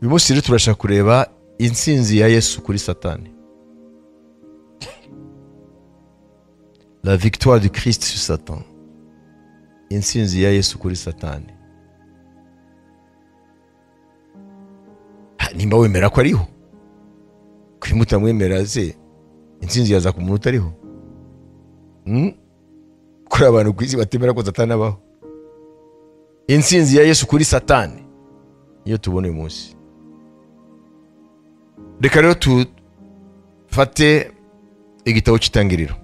uyu munsi rero turashaka kureba intsinzi ya Yesu kuri Satani. La victoire du Christ sur Satan. Intsinzi ya Yesu kuri Satani. Nimba wemera ko ariho, kuri mutamwemera se intsinzi yaza ku muntu utariho. Kuri abantu kwisi batemera ko Satani abaho. Intsinzi ya Yesu kuri Satani iyo tubona uyu munsi. Reka rero tufate igitabo cy'Itangiriro.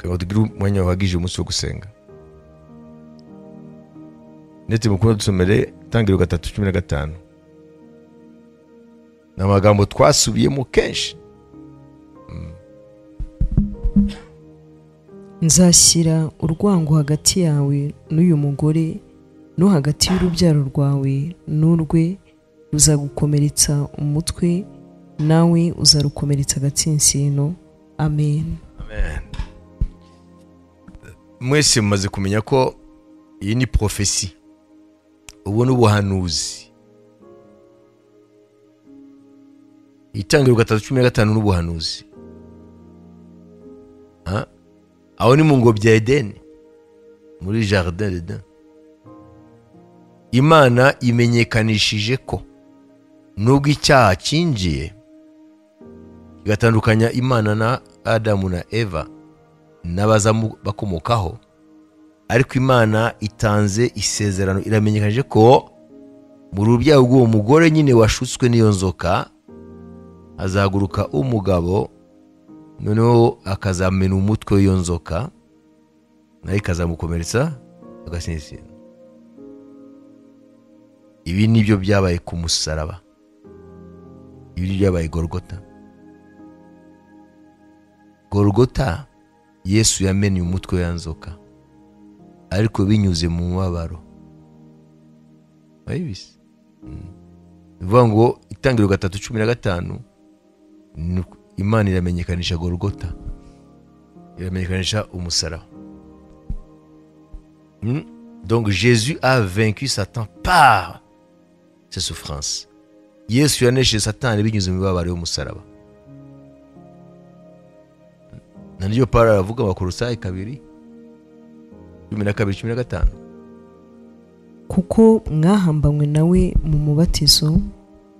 Kwa tugire umwanya wahagije umunsi wo gusenga. Ndetse mukunda dusomere Itangiriro 3:15. N'amagambo twasubiyemo kenshi. Nzashyira urwango hagati yawe n'uyu mugore no hagati y'urubyaro rwawe n'urwe, ruzagukomeretsa umutwe nawe uzarukomeretsa agatsinsino. Amen. Amen. Mwese mumaze kumenya ko iyi ni profesi, ubu n'ubuhanuzi. Itangiriro 3:15 n'ubuhanuzi. Aho ni mu ngobyi ya Edeni, muri jardin d'Eden. Imana imenyekanishije ko nubwo icyaha cyinjiye kigatandukanya Imana na Adamu na Eva n'abaza bakomokaho, ariko Imana itanze isezerano, iramenyekanije ko mu rubyaro rw'uwo mugore nyine washutswe n'iyo nzoka azaguruka umugabo, noneho akazamena umutwe w'iyo nzoka nayo ikazamukomeretsa agatsinsino. Ibi nibyo byabaye ku musaraba. Ibi byabaye Golgotha. Golgotha, Yesu yamenye umutwe w'iyo nzoka, ariko binyuze mu mubabaro. Bayibise. Bivuga ngo Itangiriro 3:15 Imana iramenyekanisha Golgotha, iramenyekanisha umusaraba. Donc Jésus a vaincu Satan par ses souffrances. Yesu yanesheje Satani binyuze mu mibabaro y'umusaraba. Nandiyo Pawulo aravuga mu Kolosai 2:12-15. Kuko mwahambanywe nawe mu mubatizo,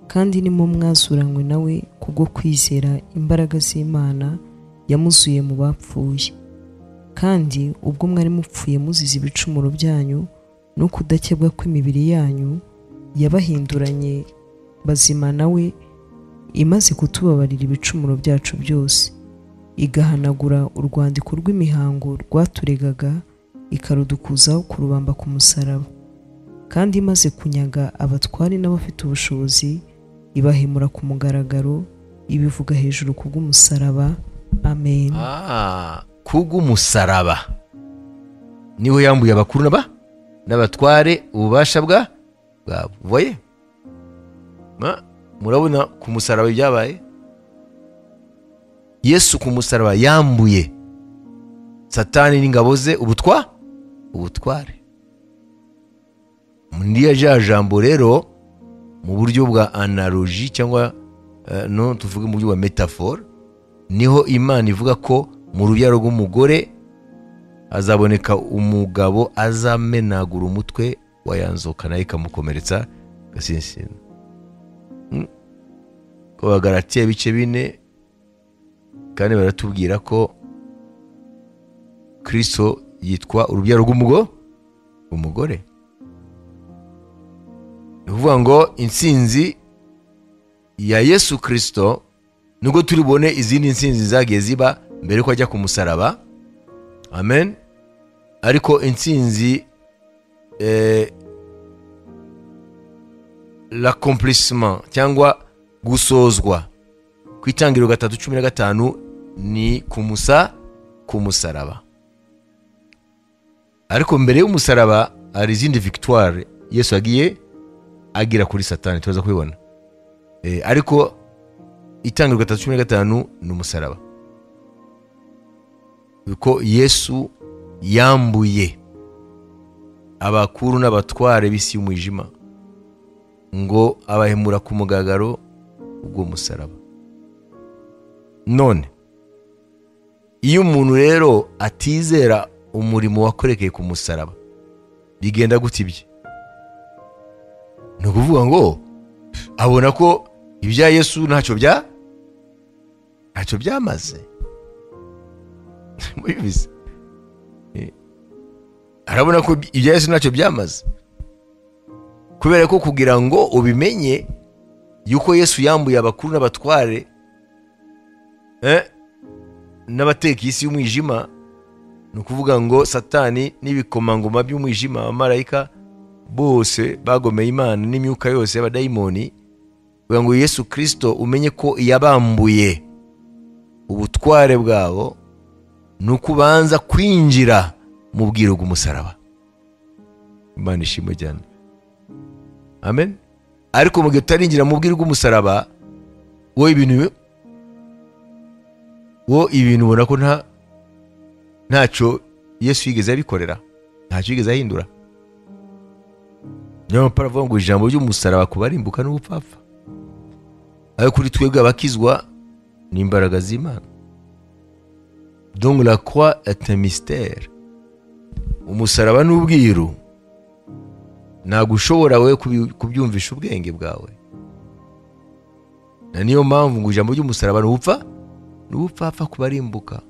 kandi nimo mwazuranywe nawe kubwo kwizera imbaraga z'Imana yamuzuye mu bapfuye. Kandi ubwo mwari mupfuye muzize ibicumuro byanyu no kudakebwa kw'imibiri yanyu, yabahinduranye bazima nawe, imaze kutubabarira ibicumuro byacu byose, igahanagura urwandiko rw'imihango rwaturegaga, ikarudukuzaho kurubamba ku musaraba. Kandi imaze kunyaga abatwari n'abafite ubushobozi, ibahemura ku mugaragaro, ibivuga hejuru kubw'umusaraba. Amen. Kubw'umusaraba niho yambuye abakuru n'abatware ububasha bwabo. Voyez? Murabona ku musaraba byabaye. Yesu ku musaraba yambuye Satani n'ingabo ze ubutware. Ndiya jambo rero mu buryo bwa analogie cyangwa no tuvuge mu buryo bwa metaphore, niho Imana ivuga ko mu rubyaro rw'umugore azaboneka umugabo azamenagura umutwe wa yanzoka nayo ikamukomeretsa agatsinsino. Ko Bagalatiya 4 kandi baratubwira ko Kristo yitwa urubyaro rw'umugore. Uvuga ngo intsinzi ya Yesu Kristo, nubwo turibone izindi intsinzi zagiye ziba mbere ko ajya ku musaraba. Amen. Ariko intsinzi l'accomplissement cyangwa gusozwa ku Itangiriro 3:15 ni ku musaraba. Ariko mbere y'umusaraba hari izindi victoire Yesu agira kuri Satani, tuza kubibona. Ariko Itangiriro 3:15 ni umusaraba. Uko Yesu yambuye abakuru n'abatware b'isi y'umwijima, ngo abahemura ku mugaragaro ubwo musaraba. None iyo umuntu rero atizera umurimo wakorekeye ku musaraba bigenda gute ibye? Ni ukuvuga ngo abona ko ibya Yesu ntacyo byamaze. Mubizi arabona ko ibya Yesu ntacyo byamaze, kubera ko kugira ngo ubimenye yuko Yesu yambuye abakuru n'abatware n'abateka isi y'umwijima, ni ukuvuga ngo Satani n'ibikomangoma by'umwijima, abamarayika bose bagomeye Imana n'imyuka yose y'abadayimoni, kugira ngo Yesu Kristo umenye ko yabambuye ubutware bwabo, ni ukubanza kwinjira mu bwiru bw'umusaraba. Imana ishimwe cyane, amen. Ariko mu gihe utarinjira mu bwiru bw'umusaraba, wowe ibintu ubona ko ntacyo Yesu yigeze abikorera, ntacyo yigeze ahindura. Niyo mpamvu aravuga ngo ijambo ry'umusaraba kubarimbuka n'ubupfapfa, ariko kuri twebwe abakizwa ni imbaraga z'Imana. Donc la croix est un mystère. Umusaraba n'ubwiru ntabwo ushobora we kubyumvisha ubwenge bwawe. Niyo mpamvu ngo ijambo ry'umusaraba n'ubupfapfa kubarimbuka.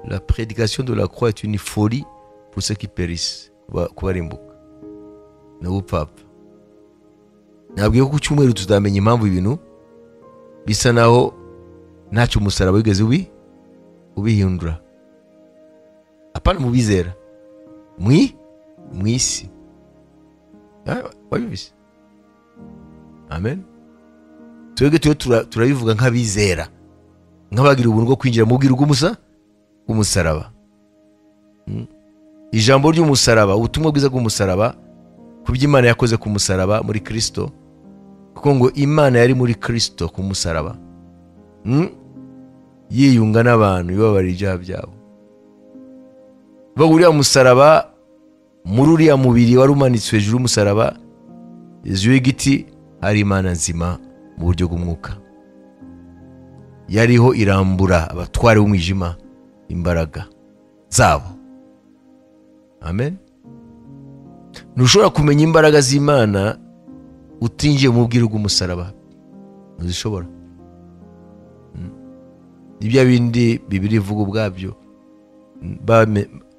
La prédication de la croix est une folie pour ceux qui périssent. Kubarimbuka n'ubupfapfa. Nabwiye ko ku cyumweru tuzamenya impamvu ibintu bisa naho ntacyo umusaraba wigeze ubihindura. Apana mu bizera mwisi. Wabizi? Amen. Twebwe turabivuga nk'abizera, nk'abagira ubuntu bwo kwinjira mu bwiru bw'umusaraba. Ijambo ry'umusaraba, ubutumwa bwiza bw'umusaraba, ku by'Imana yakoze ku musaraba muri Kristo, kuko ngo Imana yari muri Kristo ku musaraba, yiyunga n'abantu ibabarira ibyaha byabo. Uriya musaraba, muri uriya mubiri wari umanitswe hejuru y'umusaraba, hejuru y'igiti, hari Imana nzima mu buryo bw'umwuka, yariho irambura abatware b'umwijima imbaraga zabo. Amen. Ntushobora kumenya imbaraga z'Imana utinjiye mu bwiru bw'umusaraba, ntuzishobora. Ibya bindi Bibiliya ivuga ubwabyo,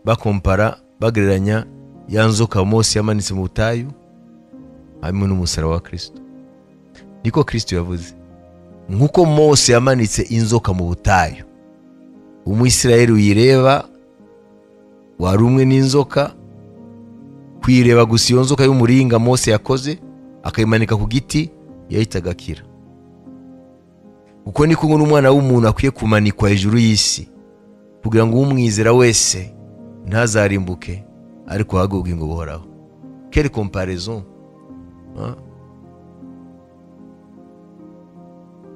bakompara, bagereranya ya nzoka Mose yamanitse mu butayu hamwe n'umusaraba wa Kristo. Niko Kristo yavuze, nk'uko Mose yamanitse inzoka mu butayu, Umwisirayeli uyireba wari umwe n'inzoka, kwireba gusa iyo nzoka y'umuringa Mose yakoze akayimanika ku giti yahitaga akira. Uko niko n'umwana w'umuntu akwiye kumanikwa hejuru y'isi, kugira ngo umwizera wese ntazarimbuke ariko ahabwe ubugingo buhoraho. Quelle comparaison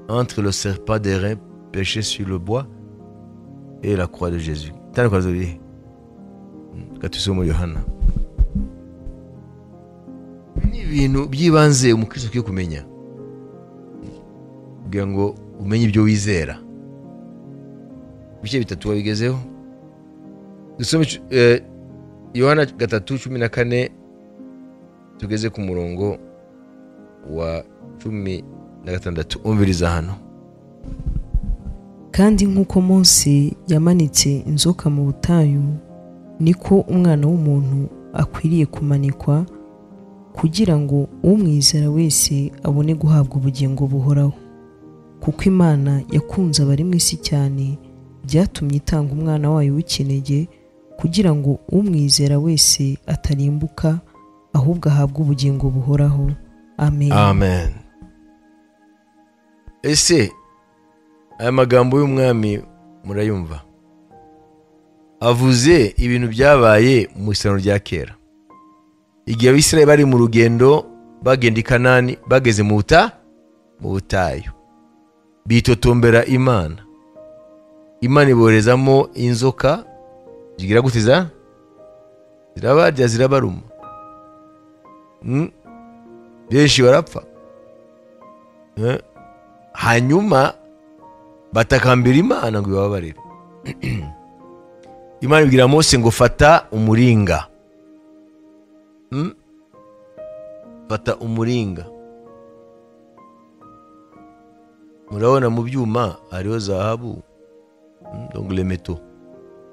entre le serpent d'airain perché sur le bois et la croix de Jésus. Tanakazuri katusoma Yohana. Ni ibintu byibanze umukristo akwiye kumenya, kugira ngo umenye ibyo wizera. Bice bitatu wabigezeho. Dusome Yohana 3:14 tugeze ku murongo wa 16. Umviriza hano. Kandi nk'uko Mose yamanitse inzoka mu butayu, niko umwana w'umuntu akwiriye kumanikwa, kugira ngo umwizera wese abone guhabwa ubugingo buhoraho. Kuko Imana yakunze abari mu isi cyane, byatumye itanga umwana wayo w'ikinege, kugira ngo umwizera wese atarimbuka ahubwo ahabwe ubugingo buhoraho. Amen. Amen. Ese aya magambo y'umwami murayumva? Avuze ibintu byabaye mu isano rya kera, igihe Abisirayeli bari mu rugendo bagenda i Kanani, bageze mu butayu, bitotombera Imana. Imana iborezamo inzoka, zigira gutiza, zirabarya, zirabaruma. benshi barapfa. Hanyuma batakambira Imana ngo ibabarire. Imana ibwira Mose ngo fata umuringa. Fata umuringa. Murabona mu byuma hariho zahabu, donc les métaux.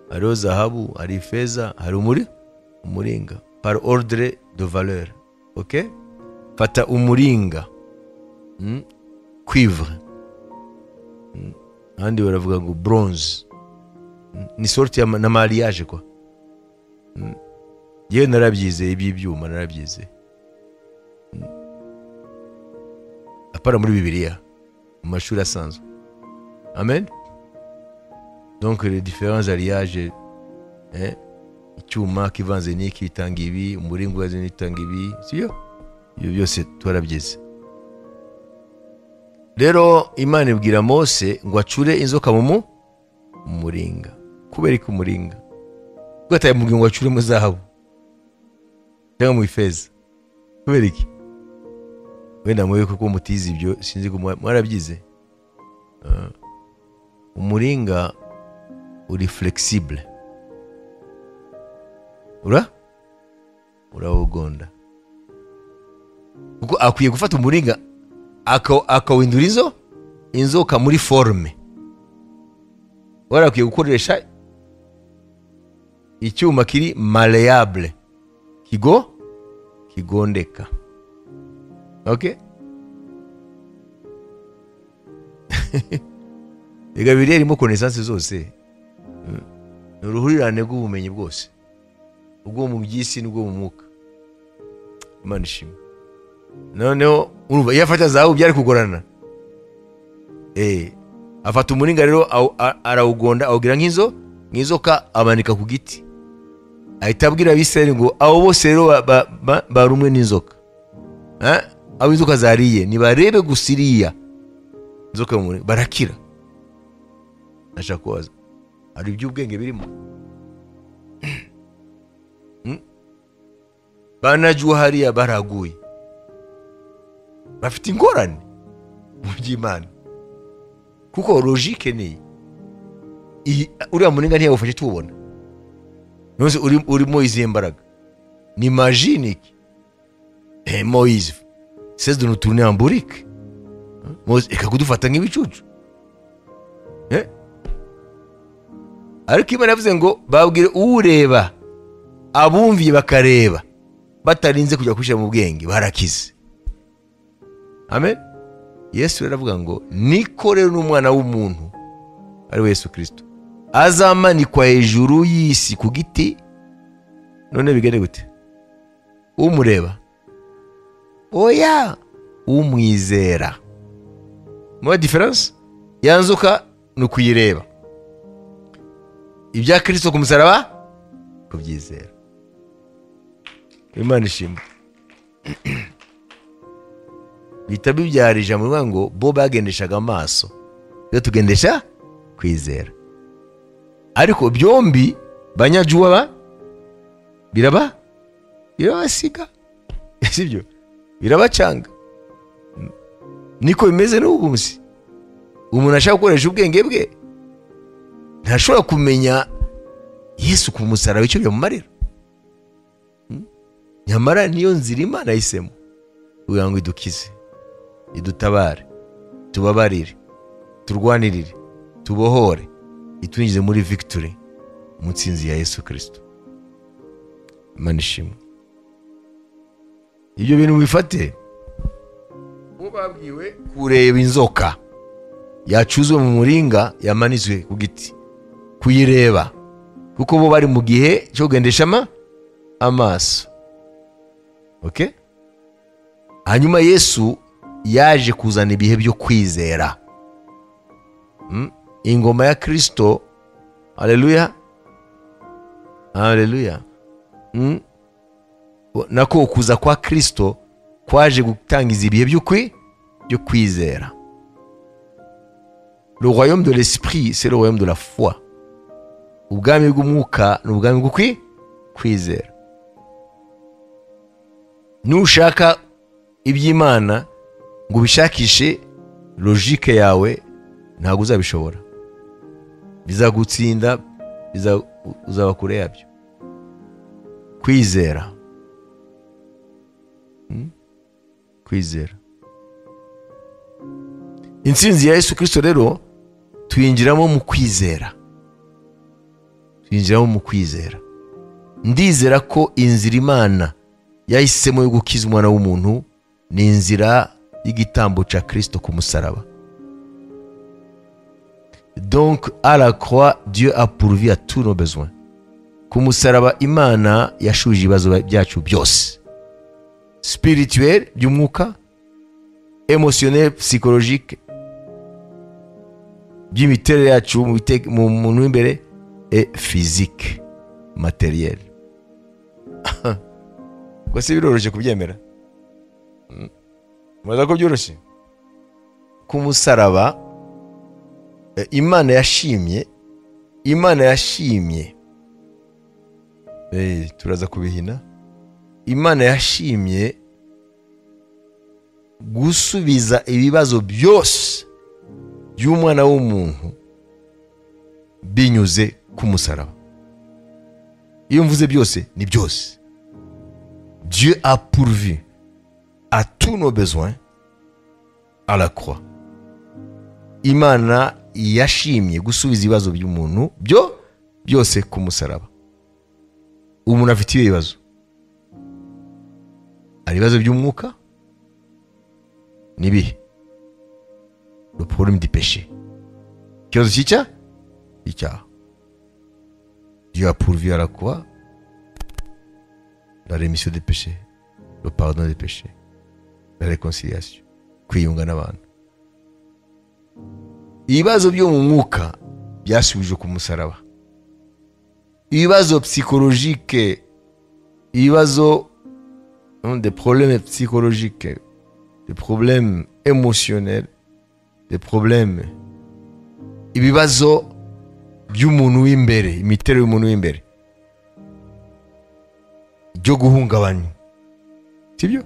Hariho zahabu, hari feza, hari umuringa. Par ordre de valeur. Ok? Fata umuringa. Cuivre. Handi baravuga ngo bronze. Ni sorti ya na mariage quoi. Yewe narabyize ibyuma narabyize. Apara muri Bibiliya mu mashuri asanzwe. Amen. Donc les différents alliages, icyuma kivanze n'iki bitanga ibi, umuringa waze n'itanga ibi, siyo? Ibyo byose twarabyize. Rero Imana ibwira Mose ngo acure inzoka mu muringa. Kubera ko umuringa gwataye mu ngo acure mu zahabu cyangwa mu ifeza. Kubera iki? Wenda mwe kuko mutizi ibyo sinzi ko mwarabyize. Umuringa uri flexible. Urawugonda. Kuko akwiye gufata umuringa akawindura inzoka muri forme. Warakwiye gukoresha icyuma kiri malleable, kigondeka. Okay? Ega Bibiliya irimo connaissance zose. Uruhurirane rw'ubumenyi bwose, ubwo mu by'isi n'ubwo mu mwuka. Imana ishimwe. Noneho urumva iyo afata zahabu byari kugorana. Afata umuringa rero arawugonda awugira nk'inzoka amanika ku giti. Ahita abwira Abisirayeli ngo abo bose rero barumwe n'inzoka. Abo inzoka zariye nibarebe gusiriya inzoka mu muringa barakira. Nashaka kubaza hari iby'ubwenge birimo. Banajwa hariya baraguye, bafite ingorane mu by'Imana. Kuko logique ni uriya muringa ntiyawufashe tubona. Nose urimo izihe mbaraga? Ni magique. Moïse cesse de nous tourner en bourrique. Moïse ekakudufata nk'ibicucu. Ariko Imana yavuze ngo babwire ureba, abumviye bakareba batarinze kujya kwishira mu bwenge barakize. Amen. Yesu aravuga ngo niko rero n'umwana w'umuntu ari Yesu Kristo azamanikwa hejuru y'isi ku giti. None bigende gute? Umureba? Oya, umwizera. Mo difference yanzuka nukuyireba. Ibya Kristo ku musaraba kubyizera. Imana ishimwe. Bitabi byarije mu ngo bo bagendeshaga amaso, yo tugendesha kwizera. Ariko byombi banyajuwa birabasiga. Sibyo? Birabacanga. Niko bimeze n'ubu munsi. Umuntu ashaka gukoresha ubwenge bwe ntashobora kumenya Yesu ku musaraba icyo byamumarira. Nyamara niyo nzira Imana yahisemo kugira ngo idukize, idutabare, tubabarire, turwanirire, tubohore, itwinjize muri victory mu nsinzi ya Yesu Kristo. Imana ishimwe. Ibyo bintu bifate mubabwiwe kureba inzoka yacuzwe mu muringa yamanizwe ku giti, kuyireba kuko bo bari mu gihe cyo gendesha amaso. Okay? Hanyuma Yesu yaje kuzana ibihe byo kwizera. Ingoma ya Kristo, haleluya, haleluya. Nako kuza kwa Kristo kwaje gutangiza ibihe byo kwizera. Le royaume de l'esprit, c'est le royaume de la foi. Ubwami bw'umwuka n'ubwami bwo kwizera. Nushaka iby'Imana ngo ubishakishe logike yawe, ntabwo uzabishobora, bizagutsinda, uzaba kure yabyo. Kwizera, kwizera. Intsinzi ya Yesu Kristo rero tuyinjiramo mu kwizera, tuyinjiramo mu kwizera. Ndizera ko inzira Imana yahisemo yo gukiza umwana w'umuntu ni inzira y'igitambo cya Kristo ku musaraba. Donc à la croix, Dieu a pourvu à tous nos besoins. Ku musaraba Imana yashuje ibibazo byacu byose, spirituel by'umwuka, émotionnel, psychologique by'imiterere yacu mu muntu w'imbere, et physique matériel. Kwese biroroshye kubyemera? Mwaza ko byoroshye? Ku musaraba Imana yashimye, turaza kubihina. Imana yashimye gusubiza ibibazo byose by'umwana w'umuntu binyuze ku musaraba. Iyo mvuze byose, ni byose. Dieu a pourvu à tous nos besoins à la croix. Imana yashimye gusubiza ibibazo by'umuntu byose ku musaraba. Umuntu afite ibibazo, ari ibibazo by'umwuka, nibihe? Le problème du péché, ikibazo cy'icyaha. Dieu a pourvu à la croix la rémission des péchés, le pardon des péchés, la réconciliation, kwiyunga n'abantu. Ibibazo byo mu mwuka byasubijwe ku musaraba. Ibibazo psychologique, ibibazo, des problèmes psychologiques, des problèmes émotionnels, des problèmes, ibibazo by'umuntu w'imbere, imiterere y'umuntu w'imbere, byo guhungabanya, sibyo?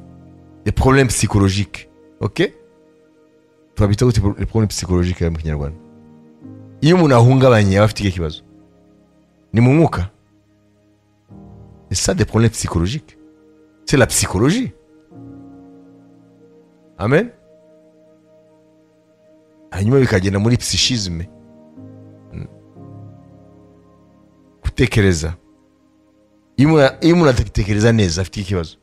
Des problèmes psychologiques, ok? Twabita gute les problèmes psychologiques mu Kinyarwanda? Iyo umuntu ahungabanye aba afite iki kibazo? Ni mu mwuka. C'est ça des problèmes psychologiques. C'est la psychologie. Amen. Hanyuma bikagenda muri psychisme, gutekereza. Iyo umuntu atatekereza neza afite ikibazo.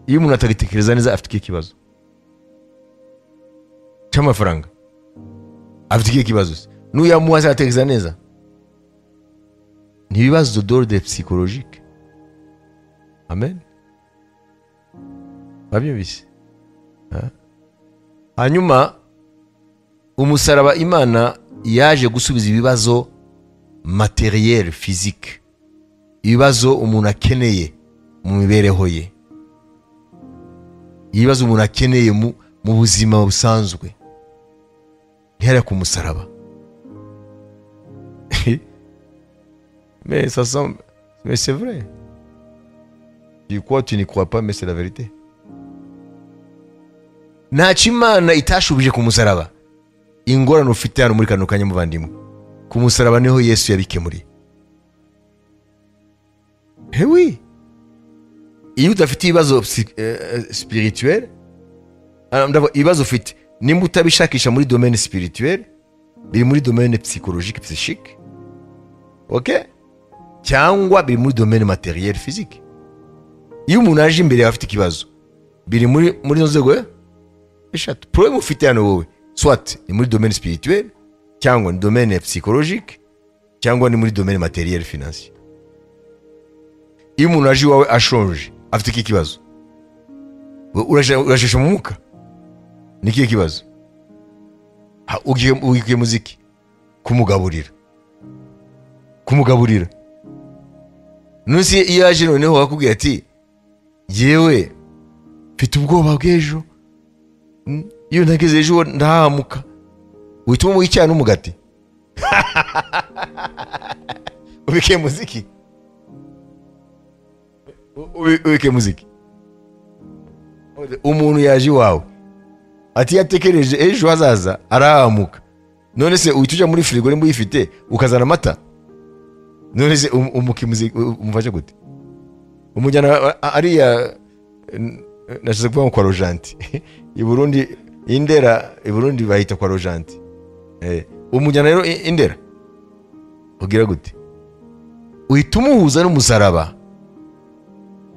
Iyo umuntu atatekereza neza afite ikibazo cy'amafaranga, afite ikibazo. N'uyamuha atatekereza neza, ni ibibazo d'ordre psychologique. Amen. Babyumvise? Hanyuma umusaraba Imana yaje gusubiza ibibazo matériel, physique, ibibazo umuntu akeneye mu mibereho ye, ibibazo umuntu akeneye mu buzima busanzwe, ntihera ku musaraba. Mais ça semble, mais c'est vrai. Tu crois, tu n'y crois pas, mais c'est la vérité. Ntacyo Imana itashubije ku musaraba. Ingorane ufite hano muri kano kanya muvandimwe, ku musaraba niho Yesu yabikemuriye. Oui. Iyo udafite ibibazo spirituel, ibibazo ufite, nimba utabishakisha muri domaine spirituel, biri muri domaine psychologique, psychique, ok? Cyangwa biri muri domaine matériel, physique. Iyo umuntu aje imbere afite ikibazo, biri muri zo nzego eshatu. Problème ufite hano wowe, soit ni muri domaine spirituel, cyangwa ni domaine psychologique, cyangwa ni muri domaine matériel, financier. Iyo umuntu aje iwawe ashonje afite iki kibazo, urashesha mu mwuka, ni iki kibazo? Ugiye muziki kumugaburira. Nusi iyo aje noneho wakubwira ati yewe mfite ubwoba bw'ejo, iyo ntageze ejo ndahamuka, uhitamo mu icyaha n'umugati. Ubike muziki. umuntu yaje iwawe ati yatekereje ejo hazaza arahamuka, none se uhita ujya muri firigo nimba uyifite ukazana amata, none se umukimuzi umufashe gute? Umujyana ariya nashize kuvuga kwa Rojanti i Burundi, Indera i Burundi bahita kwa Rojanti, umujyana rero Indera ugira gute? Uhita umuhuza n'umusaraba,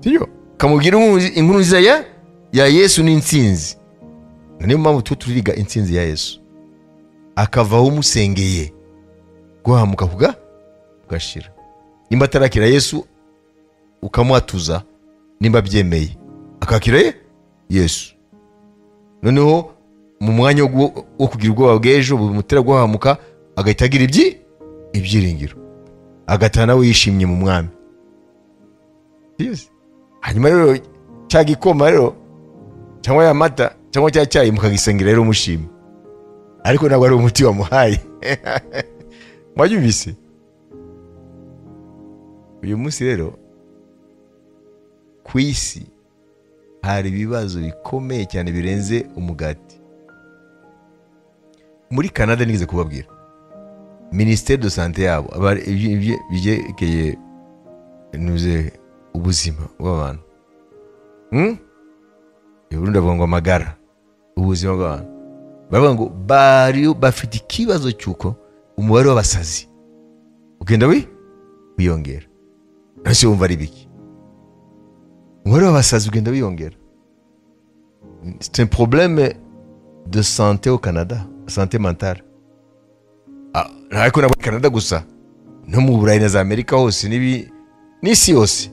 sibyo? Kamubwira inkuru nziza ya Yesu n'intsinzi. Niyo mpamvu turiga intsinzi ya Yesu, akavaho umusengeye guhamuka kugashira. Nimba atarakira Yesu ukamwatuza, nimba byemeye akakira Yesu, noneho mu mwanya wo kugira ubwoba bw'ejo bumutera guhamuka agahita agira ibyiringiro, agataha nawe yishimye mu mwami. Yes. Hanyuma rero cya gikoma rero cyangwa ya mata cyangwa cya cyayi mukagisengera rero mushima, ariko ntabwo ari umuti wamuhaye. Mwabyumvise? Uyu munsi rero ku isi hari ibibazo bikomeye cyane birenze umugati. Muri Canada nigeze kubabwira, Ministère de Santé yabo byekeye nuze ubuzima bw'abantu, Burundi bavuga ngo amagara, ubuzima bw'abantu, bavuga ngo bafite ikibazo cy'uko umubare w'abasazi ugenda wiyongera. Nase wumva ari biki? Umubare w'abasazi ugenda wiyongera. C'est un problème de santé au Canada, santé mentale. Ariko nabo Canada gusa, no mu Burayi na za Amerika hose n'isi yose,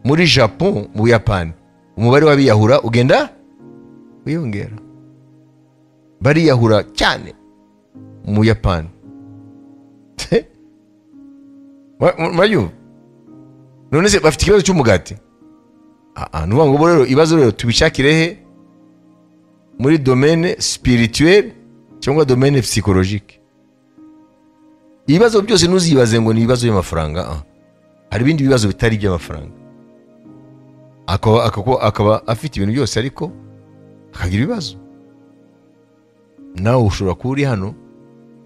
muri Japon, mu Buyapani, umubare w'abiyahura ugenda wiyongera. Bariyahura cyane mu Buyapani. Mayu none se bafite ikibazo cy'umugati? Nuvuga ngo rero ibibazo rero tubishakire he? Muri domaine spirituel cyangwa domaine psychologique. Ibibazo byose nuzibaze ngo ni ibibazo by'amafaranga. Hari ibindi bibazo bitari by'amafaranga. Akaba afite ibintu byose ariko akagira ibibazo. Nawe ushobora kuba uri hano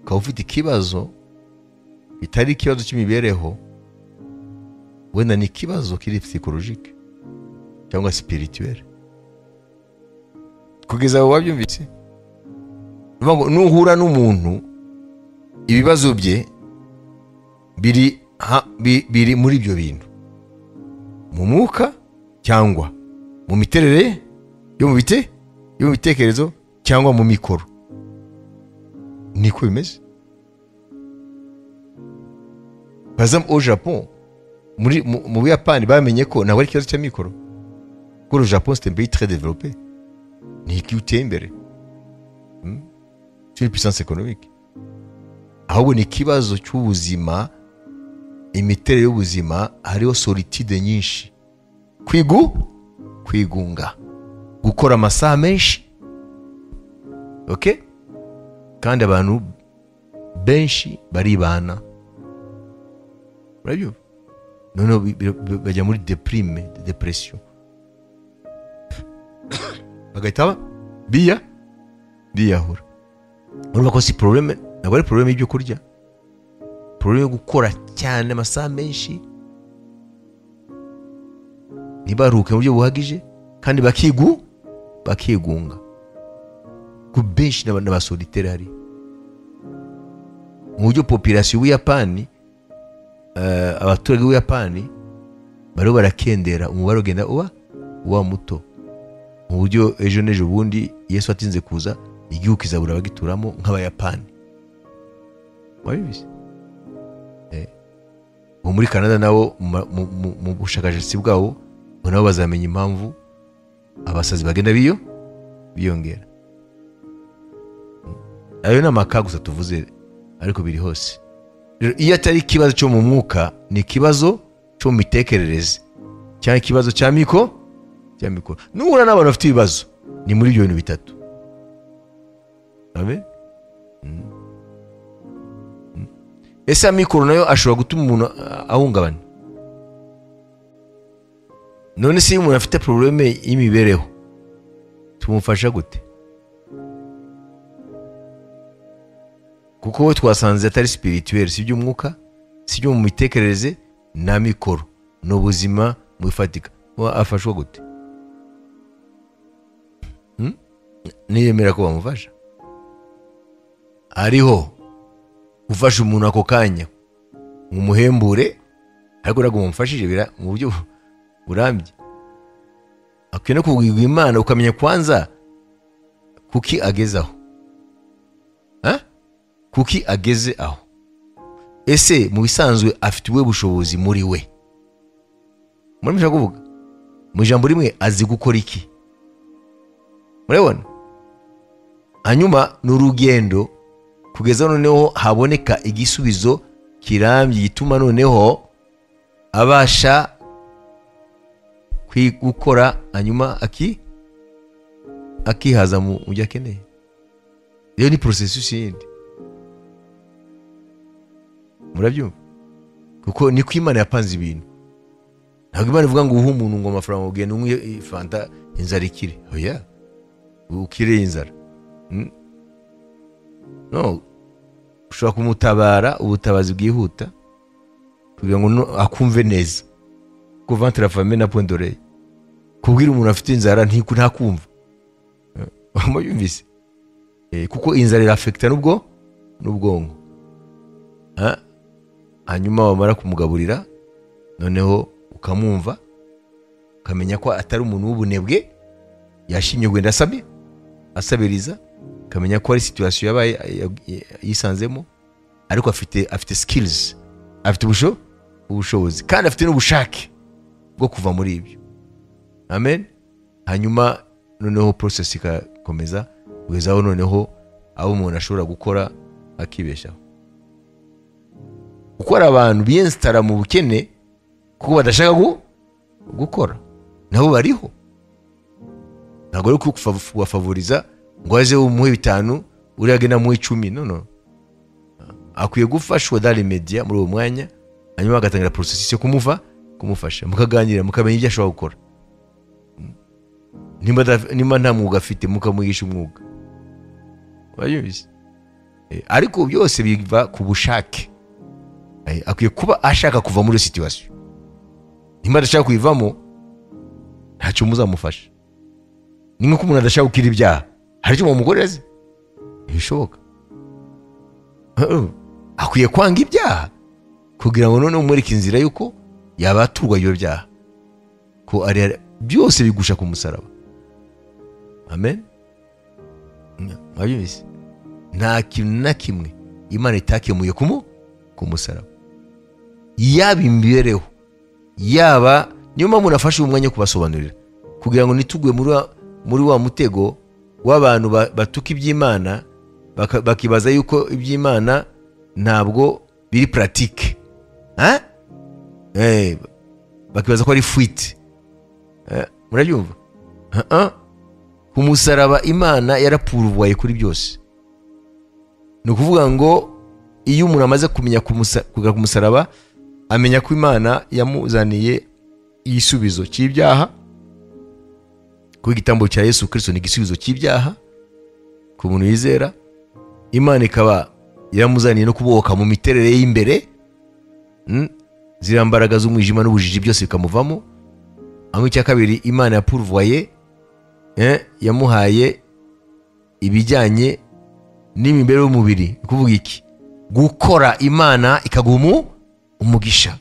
ukaba ufite ikibazo bitari ikibazo cy'imibereho, wenda ni ikibazo kiri psychologique cyangwa spirituel. Kugeza aho wabyumvise? Nuhura n'umuntu ibibazo bye biri muri ibyo bintu, mu mwuka cyangwa mu miterere yo mu bitekerezo cyangwa mu mikoro, niko bimeze. Par exemple au Japon, mu Buyapani bamenye ko ntabwo ari ikibazo cya mikoro, kuko le Japon c'est un pays très développé, ni uteye imbere, c'est une puissance économique. Ahubwo ni ikibazo cy'ubuzima, imiterere y'ubuzima, hariho solitude nyinshi, kwigunga, gukora amasaha menshi, okay? Kandi abantu benshi baribana, urabyo? Noneho bajya muri depression, bagahita biyahura. Urumva ko si problème, ntabwo ari problème y'ibyo kurya, problème yo gukora cyane amasaha menshi, ntibaruhuke mu buryo buhagije, kandi bakigunga. Ku benshi n'abasolitaire hari mu buryo population y'Ubuyapani, abaturage b'Ubuyapani bariho barakendera, umubare ugenda uba muto, mu buryo ejo n'ejo bundi Yesu atinze kuza igihugu kizabura abagituramo nk'Abayapani. Wabizi? Muri Canada nabo mu bushakashatsi bwabo nabo bazamenya impamvu abasazi bagenda biyongera. Ayo ni amaka gusa tuvuze, ariko biri hose. Iyo atari ikibazo cyo mu mwuka, ni ikibazo cyo mu mitekerereze cyangwa ikibazo cya mikoro. Nuhura n'abantu bafite ibibazo, ni muri ibyo bintu bitatu. Amen. Ese amikoro nayo ashobora gutuma umuntu ahungabana? None se umuntu afite probleme y'imibereho, tumufasha gute? Kuko we twasanze atari spirituel, si by'umwuka, si byo mu mitekerereze na mikoro, no buzima mu bifatika. Afashwa gute? Niyemera ko bamufasha? Ariho ufasha umuntu ako kanya umuhembure, ariko ntabwo mumufashije mu buryo burambye. Akwiye no kubwirwa Imana ukamenya kwanza kuki agezaho, kuki ageze aho. Ese mu bisanzwe afite uwe bushobozi muri we? Murabisha kuvuga mu ijambo rimwe, azi gukora iki? Murabona? Hanyuma n'urugendo kugeza noneho haboneka igisubizo kirambye gituma noneho abasha gukora, hanyuma akihaza mu byo akeneye. Iyo ni processus yindi. Murabyumva? Kuko niko Imana yapanze ibintu. Ntabwo Imana ivuga ngo uhe umuntu ngo amafaranga ugenda unywe fanta inzara ikire. Oya, ukire inzara. No, ushobora kumutabara ubutabazi bwihuta kugira ngo akumve neza. Ko ventre la femme na point d'oreille. Kubwira umuntu afite inzara ntakumva. Muyumvise? Kuko inzara irafekta n'ubwonko. Hanyuma wamara kumugaburira noneho ukamwumva, ukamenya ko atari umuntu w'ubunebwe yashimye gwenda asabiriza, ukamenya ko ari situation yabaye yisanzemo, ariko afite skills, afite ubushobozi, kandi afite n'ubushake bwo kuva muri ibyo. Amen. Hanyuma noneho process ikakomeza kugeza noneho abo umuntu ashobora gukora akibeshaho. Gukora abantu biyenstara mu bukene kuko badashaka gukora, nabo bariho. Ntabwo ari kubafavoriza ngo aze umuhe 5 uragenda mu 10. No. Akwiye gufashwa dans les médias muri uwo mwanya, hanyuma agatangira processus yo kumufasha, mukaganira, mukamenya ibyo ashobora gukora. Nimba nta mwuga afite, mukamwigisha umwuga. Wayumvise? Ariko byose biva ku bushake. Akwiye kuba ashaka kuva muri situation. Nimba adashaka kuyivamo, ntacyo muzamufasha. Ni nko umuntu adashaka gukira ibyaha, hari icyo mumugoreze? Ntibishoboka. Akwiye kwanga ibyaha kugira ngo noneho umwereke inzira yuko yabaturwa ibyo byaha, ko ari byose bigusha ku musaraba. Amen. Mwabibise? Nta kintu na kimwe Imana itakemuye ku musaraba. Yaba imbereho, yaba niyo mpamvu nafashe umwanya kubasobanurira kugira ngo nitugwe muri wa mutego w'abantu batuka iby'Imana, bakibaza yuko iby'Imana ntabwo biri pratique. Bakibaza ko ari fuite. Murabyumva? Ku musaraba Imana yarapurwaye kuri byose. Ni ukuvuga ngo iyo umuntu amaze kumenya kugera ku musaraba, amenya ko Imana yamuzaniye igisubizo cy'ibyaha, ko igitambo cya Yesu Kristo ni igisubizo cy'ibyaha ku muntu yizera. Imana ikaba yaramuzaniye no kubohoka mu miterere y'imbere, zirambaraga z'umwijima n'ubujiji byose bikamuvamo. Amwe cya kabiri, Imana yapurwaye, yamuhaye ibijyanye n'imibereho y'umubiri. Kuvuga iki? Gukora Imana ikaguha umugisha.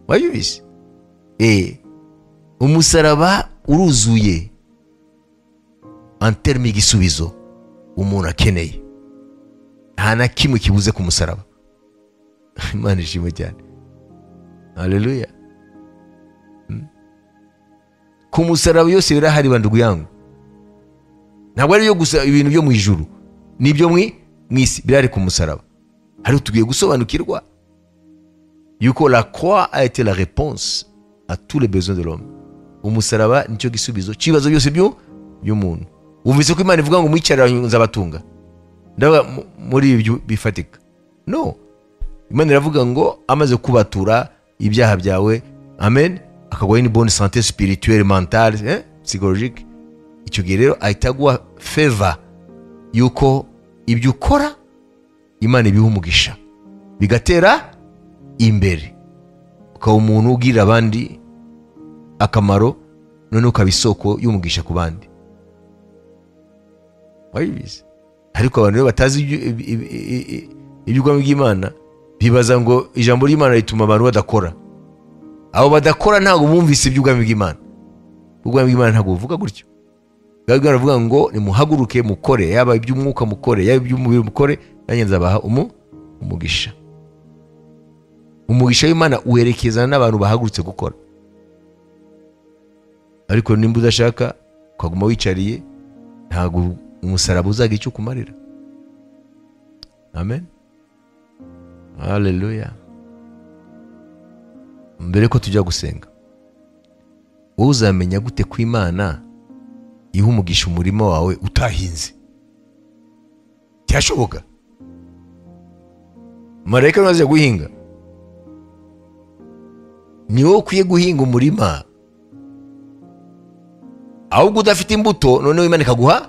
Wayubise? Umusaraba uruzuye en terme y'igisubizo umuntu akeneye. Nta na kimwe kibuze ku musaraba. Imana ishimwe cyane. Haleluya. Ku musaraba yose birahari bandugu yangu. Ntabwo ari yo gusa ibintu byo mu ijuru, nibyo mwisi birari ku musaraba. Hari tugiye gusobanukirwa yuko la croix a été la réponse à tous les besoins de l'homme. Umusaraba nicyo gisubizo kibazo byose by'umuntu. Umvise ko Imana ivuga ngo mwicarira nzabatunga, ndavuga muri ibyo bifatika? No. Imana iravuga ngo amaze kubatura ibyaha byawe, amen, akagwaye ni bonne santé spirituelle, mentale, psychologique, icyo gihe rero ahita aguha feva yuko ibyo ukora Imana ibiha umugisha bigatera imbere, ukaba umuntu ugirira abandi akamaro, none ukaba isoko y'umugisha ku bandi. Wabizi? Ariko abantu batazi iby'ubwami bw'Imana bibaza ngo ijambo ry'Imana rituma abantu badakora. Abo badakora ntabwo bumvise iby'ubwami bw'Imana. Ubwami bw'Imana ntabwo buvuga gutyo. Ubwami bw'Imana buvuga ngo nimuhaguruke mukore, yaba iby'umwuka mukore, yaba iby'umubiri mukore, nanjye nzabaha umugisha. Umugisha w'Imana uherekezana n'abantu bahagurutse gukora. Ariko nimba udashaka ukaguma wicariye, ntabwo umusaraba uzagira icyo kumarira. Amen. Haleluya. Mbere ko tujya gusenga, wowe uzamenya gute ko Imana iha umugisha umurima wawe utahinze? Cyashoboka? Marayika naze guhinga, ni wowe ukwiye guhinga umurima, ahubwo udafite imbuto, noneho Imana ikaguha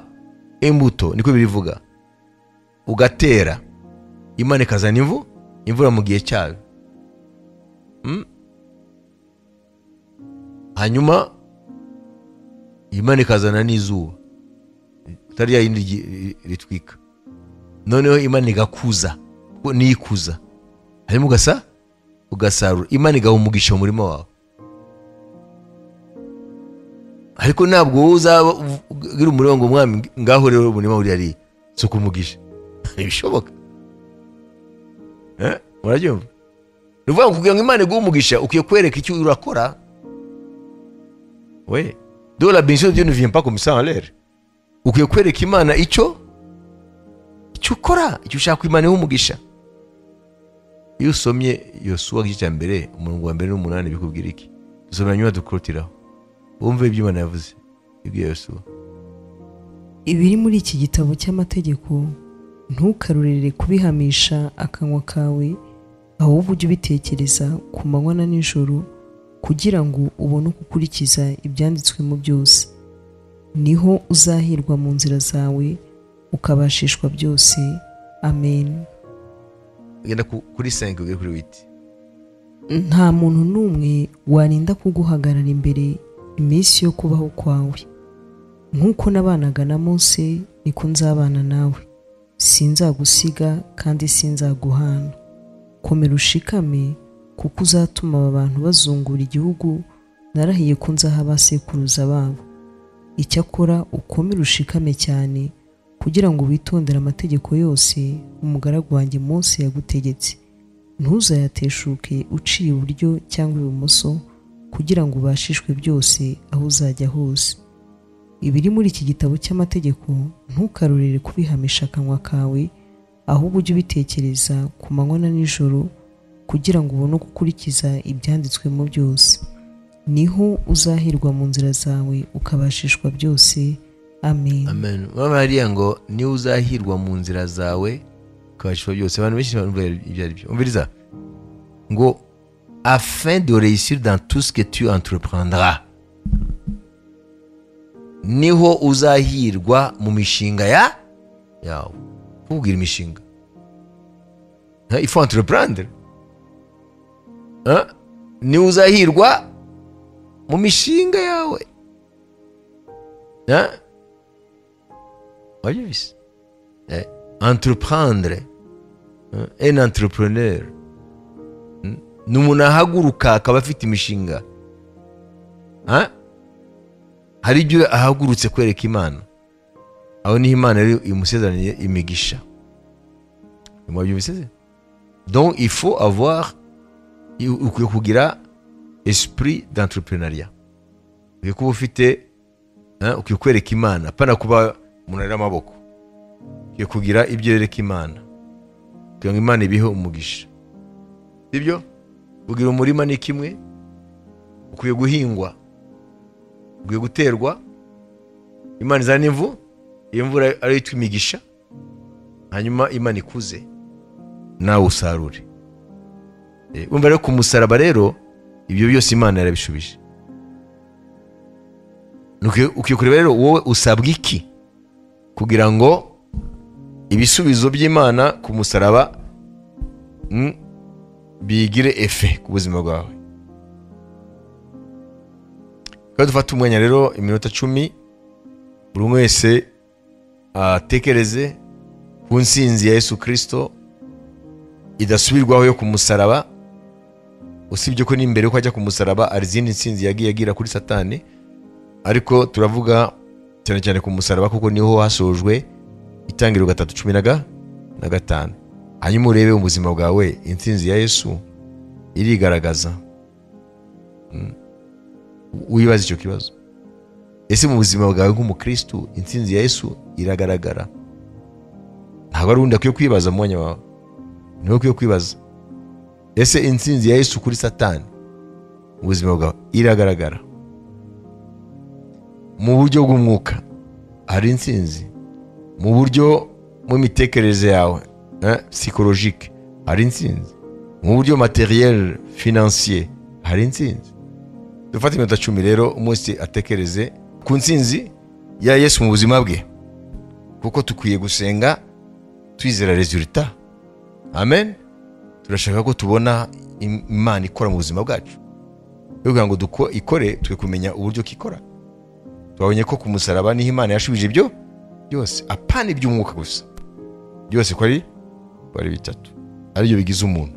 imbuto. Niko birivuga, ugatera, Imana ikazana imvura mu gihe cyayo. Hanyuma Imana ikazana n'izuba, utari yindi ritwika. Noneho Imana igakuza, nikuza, hanyuma ugasarura. Imana igaha umugisha umurima wawe. Ariko ntabwo uzaba ugira umurima ngo mwami ngaho rero umurima uri ari suko umugisha. Ibishoboka? Murabyumva? Nuvuga ngo kugira ngo Imana iguhe umugisha ukwiye kwereka icyo urakora. Oui. Donc la bénédiction de Dieu ne vient pas comme ça en l'air. Ukwiye kwereka Imana icyo ukora, icyo ushaka Imana iha umugisha. Iyo usomye Yosuwa gice cya mbere umurongo wa 2 n'umunani bikubwira iki? Dusomera nyuma dukurotiraho. Wumve ibyo Imana yavuze ibyo Yosuwa. Ibiri muri iki gitabo cy'amategeko ntukarurire kubihamisha akanwa kawe, ahubwo ujye ubitekereza ku manywa na nijoro, kugira ngo ubone uko ukurikiza ibyanditswemo byose. Niho uzahirwa mu nzira zawe, ukabashishwa byose. Amen. Genda kuri 5 ugere kuri 8. Nta muntu n'umwe warinda kuguhagarara imbere iminsi yo kubaho kwawe. Nk'uko nabanaga na Mose, niko nzabana nawe. Sinzagusiga kandi sinzaguhana. Komera ushikame, kuko uzatuma aba bantu bazungura igihugu narahiye ko nzaha abasekuruza babo. Icyakora ukomere ushikame cyane, kugira ngo witondere amategeko yose umugaragu wanjye Mose yagutegetse. Ntuzayateshuke uciye iburyo cyangwa ibumoso, kugira ngo ubashishwe byose aho uzajya hose. Ibiri muri iki gitabo cy'amategeko ntukarurire kubihamisha akanwa kawe, ahubwo ujye ubitekereza ku manywa na nijoro, kugira ngo ubone uko ukurikiza ibyanditswemo byose. Niho uzahirwa mu nzira zawe, ukabashishwa byose. Amen. Amen. Mama hariya ngo ni uzahirwa mu nzira zawe, ukabashishwa byose. Abantu benshi bumva ibyo ari byo. Umviriza ngo afin de réussir dans tout ce que tu entreprendras. Niho uzahirwa mu mishinga yawe. Ubwira imishinga. Il faut entreprendre. Niho uzahirwa mu mishinga yawe. Wajibise. Entreprendre. Un entrepreneur. Ni umuntu ahaguruka akaba afite imishinga. Hari ibyo ahagurutse kwereka Imana. Aho ni Imana rero imusezeraniye imigisha. Mwabyumvise? Donc il faut avoir, ukwiye kugira esprit d'entrepreneuriat. Ukwiye kuba ufite, ukwiye kwereka Imana, apana kuba umuntu amaboko. Ukwiye kugira ibyo yereka Imana, kugira ngo Imana ibihe umugisha. Sibyo? Kugira umurima ni kimwe, ukwiye guhingwa, ukwiye guterwa, Imana izana imvu, iyo mvura ari yitwa imigisha, hanyuma Imana ikuze nawe usarure. Umva rero ku musaraba rero ibyo byose Imana yarabishubije. ukwiye kureba rero wowe usabwa iki kugira ngo ibisubizo by'Imana ku musaraba bigire efe ku buzima bwawe. Kandi dufata umwanya rero iminota 10 buri wese atekereze ku nsinzi ya Yesu Kristo idasubirwaho yo ku musaraba, usibye ko n'imbere ko ajya ku musaraba ari izindi nsinzi yagiye agira kuri Satani, ariko turavuga cyane cyane ku musaraba kuko niho hasojwe Itangiriro 3:15. Hanyuma urebe mu buzima bwawe insinzi ya Yesu irigaragaza. Wibaza icyo kibazo, ese mu buzima bwawe nk'umukristo insinzi ya Yesu iragaragara? Ntabwo ari undi akwiye kwibaza mu mwanya wawe, niwe ukwiye kwibaza, ese insinzi ya Yesu kuri Satani mu buzima bwawe iragaragara? Mu buryo bw'umwuka hari insinzi, mu buryo mu mitekerereze yawe psychologique hari insinzi, mu buryo materiel financier hari insinzi. Dufate iminota 10 rero umunsi atekereze ku nsinzi ya Yesu mu buzima bwe, kuko tukwiye gusenga twizera resultat. Amen. Turashaka ko tubona Imana ikora mu buzima bwacu, kugira ngo ikore twe kumenya uburyo kikora. Twabonye ko ku musaraba niho Imana yashubije ibyo byose, apana iby'umwuka gusa, byose ko ari bitatu ari byo bigize umuntu.